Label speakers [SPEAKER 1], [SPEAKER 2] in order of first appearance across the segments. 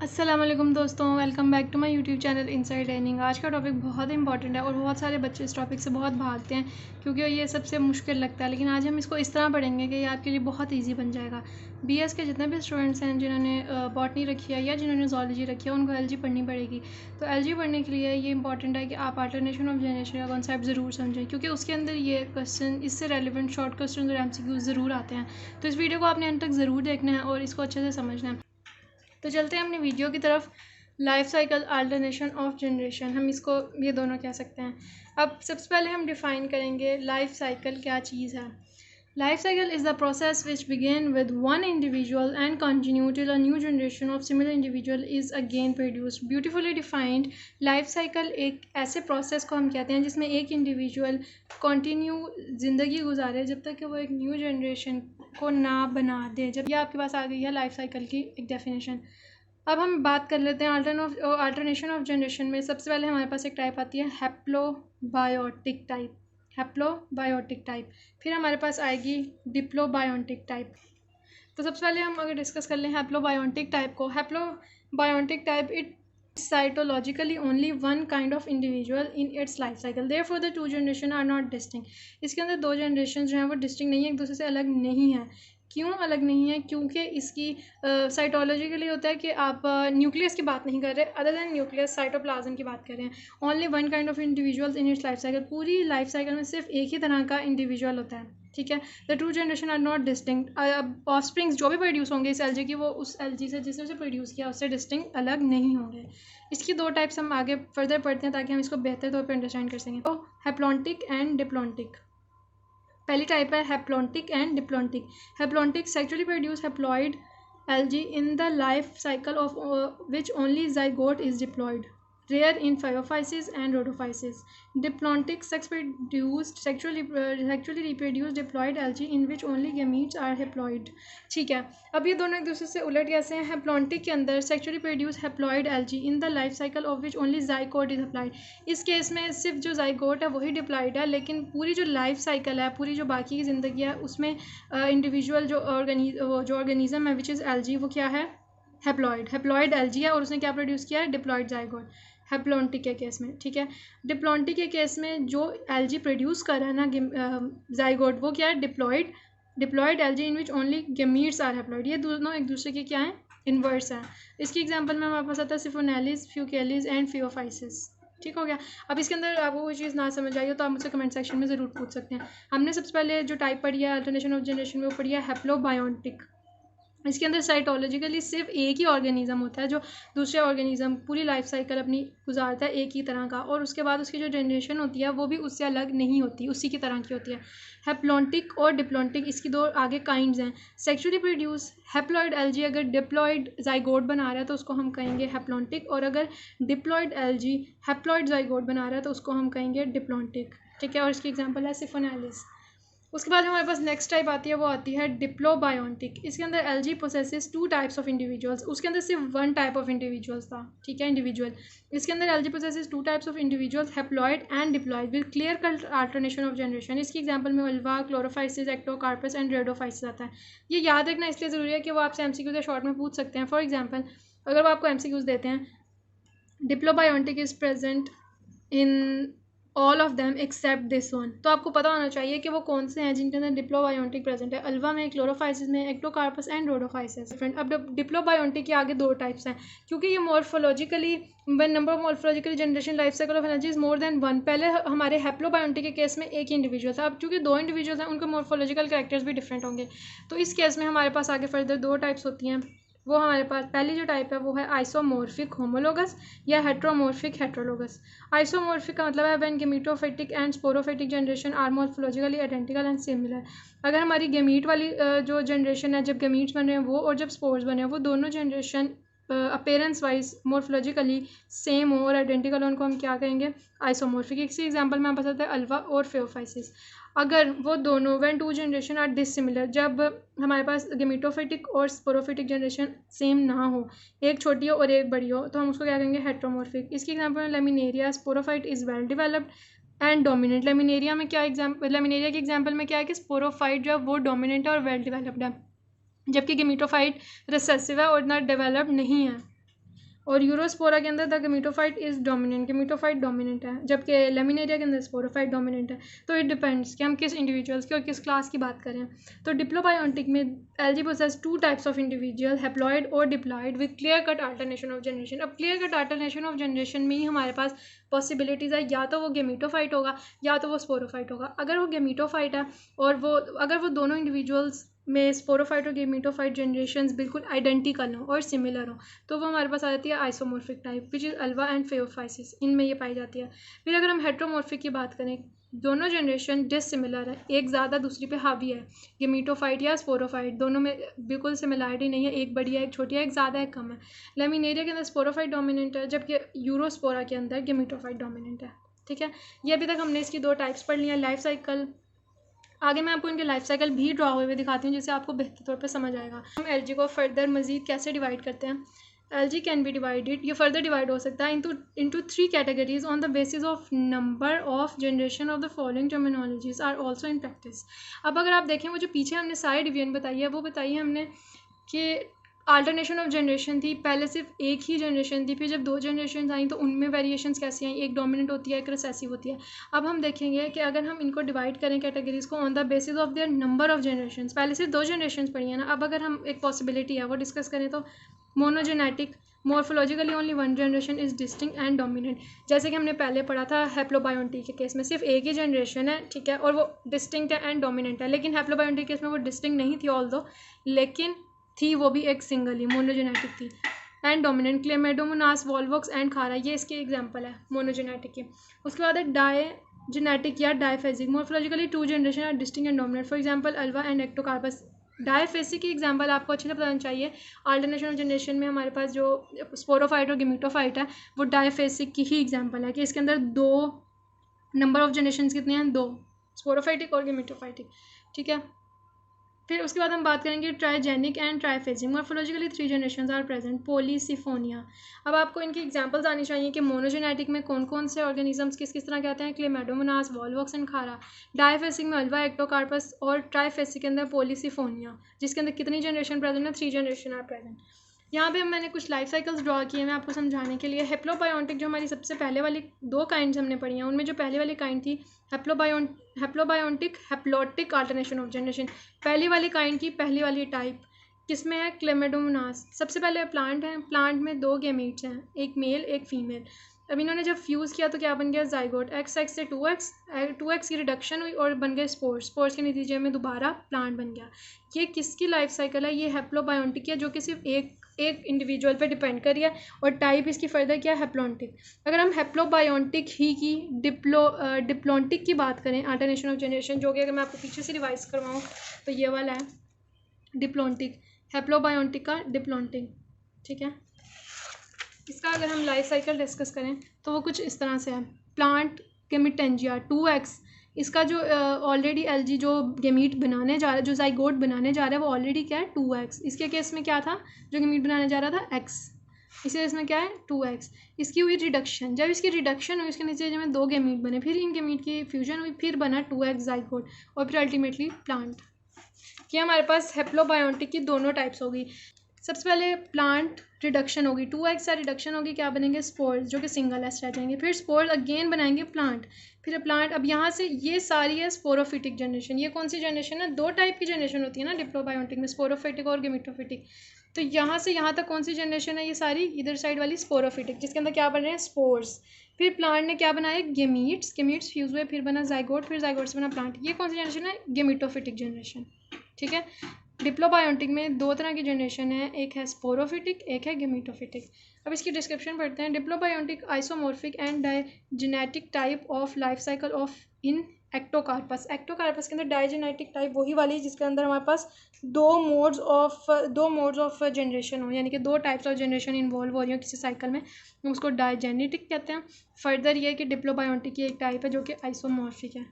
[SPEAKER 1] अस्सलाम वालेकुम दोस्तों, welcome back to my YouTube channel inside learning. आज का टॉपिक बहुत इंपॉर्टेंट है और बहुत सारे बच्चे इस टॉपिक से बहुत भागते हैं क्योंकि ये सबसे मुश्किल लगता है। लेकिन आज हम इसको इस तरह पढ़ेंगे कि ये आपके लिए बहुत इजी बन जाएगा। बीएस के जितने भी स्टूडेंट्स हैं जिन्होंने बॉटनी रखी है या जिन्होंने ज़ूलॉजी रखी है उनको एलजी पढ़नी पड़ेगी। तो एलजी पढ़ने के लिए ये इंपॉर्टेंट है कि आप अल्टरनेशन ऑफ जनरेशन का कॉन्सेप्ट ज़रूर समझें क्योंकि उसके अंदर ये क्वेश्चन इससे रेलिवेंट शॉर्ट क्वेश्चन और एमसीक्यूज ज़रूर आते हैं। तो इस वीडियो को आपने अंत तक ज़रूर देखना है और इसको अच्छे से समझना है। तो चलते हैं अपनी वीडियो की तरफ। Life cycle, alternation of generation, हम इसको ये दोनों कह सकते हैं। अब सबसे पहले हम डिफ़ाइन करेंगे लाइफ साइकिल क्या चीज़ है। Life cycle is the process which begin with one individual and continue till a new generation of similar individual is again produced. Beautifully defined, life cycle एक ऐसे प्रोसेस को हम कहते हैं जिसमें एक इंडिविजुअल कंटिन्यू ज़िंदगी गुजारे जब तक कि वो एक न्यू जनरेशन को ना बना दे। जब ये आपके पास आ गई है लाइफ साइकिल की एक डेफिनेशन। अब हम बात कर लेते हैं अल्टरनेशन ऑफ जनरेशन में। सबसे पहले हमारे पास एक टाइप आती है हैप्लोबायोटिक टाइप। हैप्लोबायोटिक टाइप, फिर हमारे पास आएगी डिप्लोबायोटिक टाइप। तो सबसे पहले हम अगर डिस्कस कर लें हैप्लोबायोटिक टाइप को। Haplobiontic type it cytologically only one kind of individual in its life cycle, therefore the two generation are not distinct। इसके अंदर दो जनरेशन जो हैं वो डिस्टिंक्ट नहीं है, एक दूसरे से अलग नहीं है। क्यों अलग नहीं है? क्योंकि इसकी साइटोलॉजिकली होता है कि आप न्यूक्लियस की बात नहीं कर रहे, अदर दैन न्यूक्लियस साइटोप्लाज्म की बात कर रहे हैं। Only one kind of individuals in its life cycle, पूरी लाइफ साइकिल में सिर्फ एक ही तरह का इंडिविजुअल होता है, ठीक है। The two generation are not distinct. अब ऑफस्प्रिंग्स जो भी प्रोड्यूस होंगे इस एलजी की, वो उस एलजी से जिसने उसे प्रोड्यूस किया उससे डिस्टिंक्ट अलग नहीं होंगे। इसकी दो टाइप्स हम आगे फर्दर पढ़ते हैं ताकि हम इसको बेहतर तौर पर अंडरस्टैंड कर सकें। तो हैप्लॉन्टिक एंड डिप्लॉन्टिक। पहली टाइप है haplontic and diplontic. Haplontic sexually produce haploid algae in the life cycle of which only zygote is diploid, rare in phaeophysis and rhodophysis। Diplontic sexually reproduced diploid algae in which only gametes are haploid। ठीक है, अब ये दोनों एक दूसरे से उलट कैसे हैं? हैप्लॉन्टिक के अंदर sexually produce haploid algae in the life cycle of which only zygote is haploid. इस केस में सिर्फ जो ज़ाइगोट है वही डिप्लॉइड है, लेकिन पूरी जो लाइफ साइकिल है, पूरी जो बाकी की ज़िंदगी है, उसमें इंडिविजुअल जो ऑर्गेनिज्म है विच इज़ एल्जी, वो क्या है? हैप्लॉइड एल्जी है और उसने क्या प्रोड्यूस किया है? Diploid zygote. हैप्लॉन्टिक के केस में, ठीक है। डिप्लॉन्टिक के केस में जो एल्जी प्रोड्यूस कर रहा है ना ज़ाइगोट, वो क्या है? Diploid algae in which only gametes are haploid. ये दोनों एक दूसरे के क्या हैं? इन्वर्स हैं। इसकी एग्जांपल में हमारे पास आता है सिफोनेलिस, फ्यूकेलिस एंड फियोफाइसिस। ठीक हो गया। अब इसके अंदर आपको कोई चीज़ ना समझ आई हो तो आप मुझसे कमेंट सेक्शन में ज़रूर पूछ सकते हैं। हमने सबसे पहले जो टाइप पढ़ी है अल्टरनेशन ऑफ जनरेशन में, वो पढ़ी है हैप्लोबायोटिक। इसके अंदर साइटोलॉजिकली सिर्फ एक ही ऑर्गेनिज्म होता है जो दूसरे ऑर्गेनिज्म पूरी लाइफ साइकिल अपनी गुजारता है एक ही तरह का, और उसके बाद उसकी जो जनरेशन होती है वो भी उससे अलग नहीं होती, उसी की तरह की होती है। हैप्लॉन्टिक और डिप्लॉन्टिक, इसकी दो आगे काइंड्स हैं। सेक्सुअली प्रोड्यूस हैप्लॉइड एल्जी अगर डिप्लॉइड ज़ाइगोट बना रहा है तो उसको हम कहेंगे हैप्लॉन्टिक, और अगर डिप्लॉइड एल्जी हैप्लॉइड ज़ाइगोट बना रहा है तो उसको हम कहेंगे डिप्लॉन्टिक, ठीक है। और इसकी एग्जाम्पल है सिफोनेलिस। उसके बाद हमारे पास नेक्स्ट टाइप आती है, वो आती है डिप्लोबायोटिक। इसके अंदर algae possesses to types of individuals. उसके अंदर सिर्फ वन टाइप ऑफ इंडिविजुअल्स था, ठीक है, इंडिविजुअल। इसके अंदर algae possesses to types of individuals, haploid and diploid with clear cut alternation of generation. इसकी एग्जांपल में अल्वा, क्लोरोफाइसिस, एक्टोकार्पस एंड रेडोफाइसिस आता है। ये याद रखना इसलिए ज़रूरी है कि वो आपसे एमसीक्यू से शॉर्ट में पूछ सकते हैं। फॉर एग्जाम्पल, अगर वो आपको एमसीक्यूज देते हैं, diplobiontic is present in all of them except this one, तो आपको पता होना चाहिए कि वो कौन से हैं जिनके अंदर डिप्लोबायोटिक प्रेजेंट है। अल्वा में, क्लोरोफाइसिस में, एक्टोकार्पस एंड रोडोफाइसिस। फ्रेंड, अब डिप्लोबायोटिक के आगे दो टाइप्स हैं क्योंकि ये morphologically one number of morphological generation life cycle of energy is more than one. पहले हमारे हैप्लोबायोटिक के केस में एक ही इंडिविजुअल था, अब चूँकि दो इंडिविजुअल्स हैं उनके मॉर्फोलॉजिकल कैरेक्टर्स भी डिफरेंट होंगे। तो इस केस में हमारे पास आगे फर्दर दो टाइप्स होती हैं। वो हमारे पास पहली जो टाइप है वो है आइसोमॉर्फिक होमोलोगस या हेट्रोमॉर्फिक हेट्रोलोगस। आइसोमॉर्फिक का मतलब है when gametophytic and sporophytic generation are morphologically identical and similar. अगर हमारी गेमीट वाली जो जनरेशन है, जब गेमीट्स बन रहे हैं वो और जब स्पोर्स बने हैं वो दोनों generation appearance wise morphologically same हो और आइडेंटिकल हो, उनको हम क्या कहेंगे? आइसोमॉर्फिक। इसी एग्जांपल में हम बता सकते हैं अल्वा और फियोफाइसिस। अगर वो दोनों when two generation are dissimilar, जब हमारे पास गेमीटोफिटिक और स्पोरोफिटिक जनरेशन सेम ना हो, एक छोटी हो और एक बड़ी हो, तो हम उसको क्या कहेंगे? हेट्रोमॉर्फिक। इसकी एग्जांपल में laminaria, sporophyte is well developed and dominant. Laminaria में क्या लेमिनेरिया के एग्जांपल में क्या है कि स्पोरोफाइट जो है वो डोमिनेंट है और वेल डेवलप्ड है, जबकि गेमीटोफाइट रिसेसिव है और इतना डेवलप्ड नहीं है। और यूरोस्पोरा के अंदर the gametophyte is dominant, gametophyte dominant है, जबकि लेमिनेरिया के अंदर स्पोरोफाइट डोमिनेंट है। तो इट डिपेंड्स कि हम किस इंडिविजुअल्स की और किस क्लास की बात करें। तो डिप्लोबायोटिक में algae possess two types of individual, haploid और diploid with clear cut alternation of generation. अब clear cut alternation of generation में ही हमारे पास पॉसिबिलिटीज़ है, या तो वो गेमेटोफाइट होगा या तो वो स्पोरोफाइट होगा। अगर वो गेमेटोफाइट है और अगर वो दोनों इंडिविजुअल्स में स्पोरोफाइट और गेमेटोफाइट जनरेशन्स बिल्कुल आइडेंटिकल हो और सिमिलर हो, तो वो हमारे पास आ जाती है isomorphic type, which is Ulva and Phaeophyceae, इनमें ये पाई जाती है। फिर अगर हम हेट्रोमॉर्फिक की बात करें, दोनों जनरेशन डिसिमिलर है, एक ज़्यादा दूसरी पे हावी है, गेमेटोफाइट या स्पोरोफाइट दोनों में बिल्कुल सिमिलरिटी नहीं है, एक बड़ी है एक छोटी है, एक ज़्यादा एक कम है। लेमिनेरिया के अंदर स्पोरोफाइट डोमिनेंट है, जबकि यूरोस्पोरा के अंदर गेमेटोफाइट डोमिनेंट है। ठीक है, ये अभी तक हमने इसकी दो टाइप्स पढ़ लिया, लाइफ साइकिल। आगे मैं आपको इनके लाइफ साइकिल भी ड्रॉ हुए दिखाती हूँ, जिससे आपको बेहतर तौर पे समझ आएगा। हम एलजी को फर्दर मजीद कैसे डिवाइड करते हैं। एलजी कैन बी डिवाइडेड, ये फर्दर डिवाइड हो सकता है into 3 categories on the basis of number of generation of the following terminologies are also in practice. अब अगर आप देखें, वो जो पीछे हमने सारे डिवीजन बताई है, वो बताई है हमने कि अल्टरनेशन ऑफ जनरेशन थी, पहले सिर्फ एक ही जनरेशन थी, फिर जब 2 जनरेशन आई तो उनमें वेरिएशंस कैसी आई, एक डोमिनेंट होती है एक रिसेसिव होती है। अब हम देखेंगे कि अगर हम इनको डिवाइड करें कैटेगरीज को on the basis of their number of generation, पहले सिर्फ 2 जनरेशन पढ़ी है ना, अब अगर हम एक पॉसिबिलिटी है वो डिस्कस करें तो monogenetic, morphologically only 1 generation is distinct and dominant. जैसे कि हमने पहले पढ़ा था हैप्लोबायोटिक के केस में सिर्फ एक ही जनरेशन है, ठीक है, और वो डिस्टिंक्ट है एंड डोमिनेंट है। लेकिन हैप्लोबायोटिक केस में वो डिस्टिंक्ट नहीं थी ऑल्दो, लेकिन थी वो भी एक सिंगल ही मोनोजेनेटिक थी and dominant. Chlamydomonas, Volvox and खारा, ये इसके एग्जांपल है मोनोजेनेटिक के। उसके बाद है डायजेनेटिक या diphasic, morphologically 2 generation are distinct and dominant, for example Ulva and Ectocarpus. Diphasic की एग्जांपल आपको अच्छे से बताना चाहिए। अल्टरनेशन ऑफ जनरेशन में हमारे पास जो स्पोरोफाइट और गेमेटोफाइट है वो डायफेसिक की ही एग्जांपल है, कि इसके अंदर 2 नंबर ऑफ जनरेशन कितने हैं, 2, स्पोरोफाइटिक और गेमेटोफाइटिक। ठीक है, फिर उसके बाद हम बात करेंगे trigenetic and triphasic, morphologically 3 generations are present, Polysiphonia. अब आपको इनकी एग्जांपल्स आनी चाहिए कि मोनोजेनेटिक में कौन कौन से ऑर्गेनिजम्स किस किस तरह के आते हैं, क्लेमेडोमोनास, वॉल्वॉक्स एंड खारा। डायफेसिक में अल्वा, एक्टोकार्पस, और ट्राइफेसिक के अंदर पोलीसिफोनिया, जिसके अंदर कितनी जनरेशन प्रेजेंट है, 3 जनरेशन आर प्रेजेंट। यहाँ पे मैंने कुछ लाइफ साइकिल्स ड्रॉ किए हैं आपको समझाने के लिए। हैप्लोबायोटिक जो हमारी सबसे पहले वाली 2 काइंड्स हमने पढ़ी हैं, उनमें जो पहले वाली काइंड थी हैप्लोबायोटिक हैप्लोटिक अल्टरनेशन ऑफ जनरेशन, पहली वाली काइंड की पहली वाली टाइप, किसमें है, क्लेमेडोमोनास। सबसे पहले प्लांट है, प्लांट में 2 गेमीट्स हैं, एक मेल एक फीमेल। अब इन्होंने जब फ्यूज़ किया तो क्या बन गया, जाइगोट, एक्स से 2x की रिडक्शन हुई और बन गए स्पोर्स, स्पोर्स के नतीजे में दोबारा प्लांट बन गया। ये किसकी लाइफ साइकिल है, ये हैप्लोबायोटिक है, जो कि सिर्फ एक इंडिविजुअल पे डिपेंड कर रही है, और टाइप इसकी फर्दर क्या है, हैप्लोटिक। अगर हम हैप्लोबायोटिक ही की डिप्लोटिक की बात करें, अल्टरनेशन ऑफ जनरेशन, जो कि अगर मैं आपको पीछे से रिवाइज करवाऊँ तो ये वाला है डिप्लोटिक, हैप्लोबायोटिक का डिप्लोटिक। ठीक है, इसका अगर हम लाइफ साइकिल डिस्कस करें तो वो कुछ इस तरह से है। प्लांट गेमिटेंजिया 2x, इसका जो ऑलरेडी एलजी जो गेमीट बनाने जा रहा है, जो जाइगोट बनाने जा रहा है, वो ऑलरेडी क्या है, 2x। इसके केस में क्या था, जो गेमीट बनाने जा रहा था x, इसी केस में क्या है, 2x। इसकी हुई रिडक्शन, जब इसकी रिडक्शन हुई उसके नीचे में 2 गेमीट बने, फिर इन गेमीट की फ्यूजन हुई, फिर बना 2x जाइगोट, और फिर अल्टीमेटली प्लांट। कि हमारे पास हैप्लोबायोटिक की दोनों टाइप्स होगी। सबसे पहले प्लांट रिडक्शन होगी, 2x से रिडक्शन होगी, क्या बनेंगे, स्पोर्स, जो कि सिंगल एस रह जाएंगे, फिर स्पोर्स अगेन बनाएंगे प्लांट, फिर प्लांट। अब यहाँ से ये सारी है स्पोरोफिटिक जनरेशन। ये कौन सी जनरेशन है, 2 टाइप की जनरेशन होती है ना डिप्लोबायोटिक में, स्पोरोफिटिक और गेमेटोफिटिक। तो यहाँ से यहाँ तक कौन सी जनरेशन है, ये सारी इधर साइड वाली स्पोरोफिटिक, जिसके अंदर क्या बन रहे हैं, स्पोर्स। फिर प्लांट ने क्या बनाया, गेमीट्स, गेमीट्स फ्यूज हुए, फिर बना जाइगोट, फिर जाइगोट से बना प्लांट। ये कौन सी जनरेशन है, गेमेटोफिटिक जनरेशन। ठीक है, डिप्लोबायोटिक में 2 तरह की जनरेशन है, एक है स्पोरोफिटिक, एक है गेमेटोफिटिक। अब इसकी डिस्क्रिप्शन पढ़ते हैं। Diplobiontic isomorphic and diagenetic type of life cycle of in Ectocarpus. Ectocarpus के अंदर डायजेनेटिक टाइप वही वाली जिसके अंदर हमारे पास 2 मोड्स ऑफ जनरेशन हो, यानी कि 2 टाइप्स ऑफ जनरेशन इन्वॉल्व हो रही हो किसी साइकिल में, उसको डायजेनेटिक कहते हैं। फर्दर ये कि डिप्लोबायोटिक की एक टाइप है जो कि आइसोमॉर्फिक है।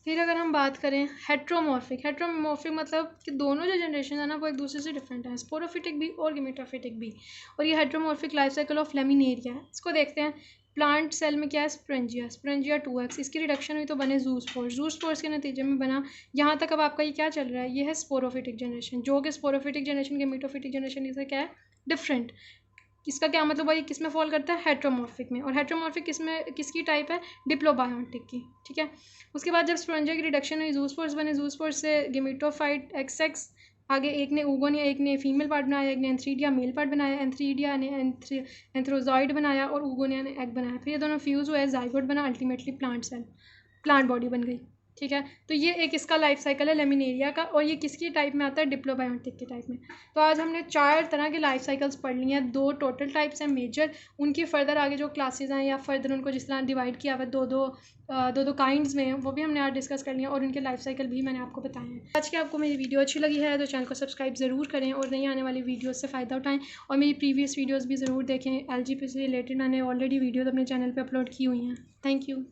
[SPEAKER 1] फिर अगर हम बात करें हेट्रोमॉर्फिक, हेट्रोमॉर्फिक मतलब कि दोनों जो जनरेशन है ना वो एक दूसरे से डिफरेंट है, स्पोरोफिटिक भी और गेमेटोफिटिक भी। और ये heteromorphic life cycle of laminaria है। इसको देखते हैं। प्लांट सेल में क्या है, स्पोरेंजिया 2x, इसकी रिडक्शन हुई तो बने जूस्पोर्स के नतीजे में बना यहाँ तक। अब आपका ये क्या चल रहा है, ये है स्पोरोफिटिक जनरेशन, जो कि स्पोरोफिटिक जनरेशन गेमेटोफिटिक जनरेशन इसे क्या है, डिफरेंट। इसका क्या मतलब है, ये किस में फॉल करता है, हेट्रोमॉर्फिक में। और हेट्रोमॉर्फिक किसकी टाइप है, डिप्लोबायोटिक की, ठीक है। उसके बाद जब स्पोरेंजिया की रिडक्शन हुई, ज़ूस्पोर्स बने, ज़ूस्पोर्स से गेमेटोफाइट XX, आगे एक ने oogonia, एक ने फीमेल पार्ट बनाया, एक ने एंथ्रीडिया मेल पार्ट बनाया, एंथ्रीडिया ने एंथ्रोजॉइड बनाया और oogonia ने एग बनाया। फिर ये दोनों फ्यूज़ हुए, जाइगोट बना, अल्टीमेटली प्लांट बॉडी बन गई, ठीक है। तो ये एक इसका लाइफ साइकिल है लेमिनेरिया का, और ये किसकी टाइप में आता है, डिप्लोबायोटिक के टाइप में। तो आज हमने 4 तरह के लाइफ साइकिल्स पढ़ लिए हैं, 2 टोटल टाइप्स हैं मेजर, उनकी फर्दर आगे जो क्लासेस हैं या फर्दर उनको जिस तरह डिवाइड किया हुआ है दो काइंड्स में, वो भी हमने आज डिस्कस कर लिया और उनके लाइफ साइकिल भी मैंने आपको बताए हैं। आज की आपको मेरी वीडियो अच्छी लगी है तो चैनल को सब्सक्राइब ज़रूर करें और नई आने वाली वीडियोज़ से फ़ायदा उठाएँ, और मेरी प्रीवियस वीडियोज़ भी ज़रूर देखें। LGP से रिलेटेड मैंने ऑलरेडी वीडियोज़ अपने चैनल पर अपलोड की हुई हैं। Thank you.